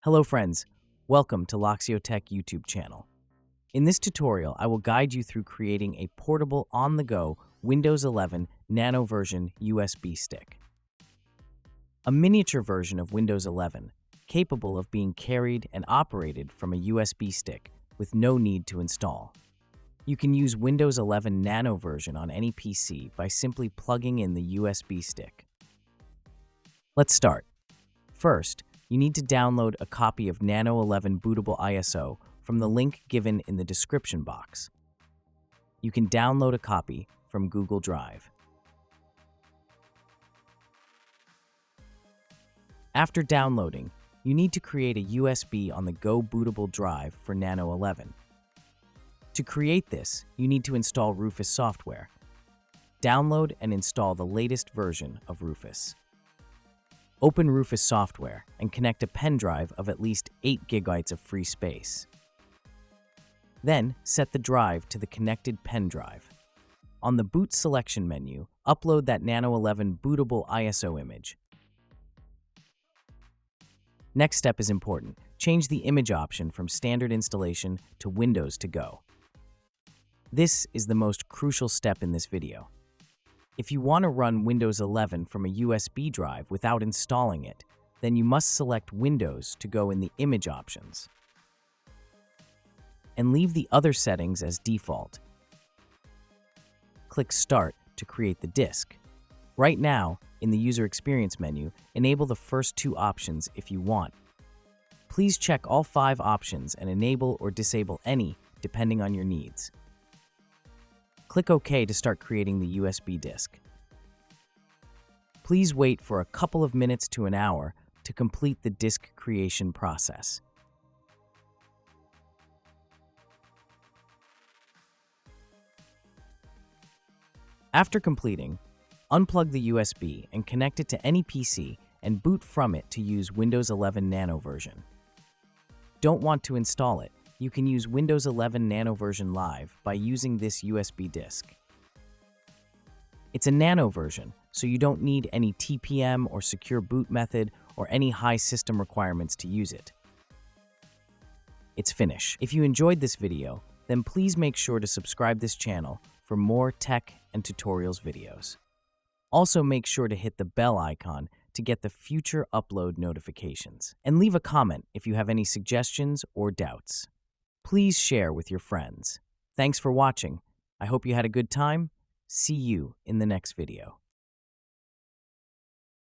Hello friends, welcome to Loxio Tech YouTube channel. In this tutorial, I will guide you through creating a portable on-the-go Windows 11 Nano version USB stick. A miniature version of Windows 11, capable of being carried and operated from a USB stick with no need to install. You can use Windows 11 Nano version on any PC by simply plugging in the USB stick. Let's start. First, you need to download a copy of Nano 11 bootable ISO from the link given in the description box. You can download a copy from Google Drive. After downloading, you need to create a USB on-the-go bootable drive for Nano 11. To create this, you need to install Rufus software. Download and install the latest version of Rufus. Open Rufus software and connect a pen drive of at least 8 GB of free space. Then, set the drive to the connected pen drive. On the Boot selection menu, upload that Nano 11 bootable ISO image. Next step is important. Change the image option from Standard Installation to Windows to Go. This is the most crucial step in this video. If you want to run Windows 11 from a USB drive without installing it, then you must select Windows to go in the image options and leave the other settings as default. Click Start to create the disk. Right now, in the User Experience menu, enable the first two options if you want. Please check all 5 options and enable or disable any depending on your needs. Click OK to start creating the USB disk. Please wait for a couple of minutes to an hour to complete the disk creation process. After completing, unplug the USB and connect it to any PC and boot from it to use Windows 11 Nano version. Don't want to install it? You can use Windows 11 Nano version live by using this USB disk. It's a Nano version, so you don't need any TPM or secure boot method or any high system requirements to use it. It's finished. If you enjoyed this video, then please make sure to subscribe this channel for more tech and tutorials videos. Also make sure to hit the bell icon to get the future upload notifications. And leave a comment if you have any suggestions or doubts. Please share with your friends. Thanks for watching. I hope you had a good time. See you in the next video.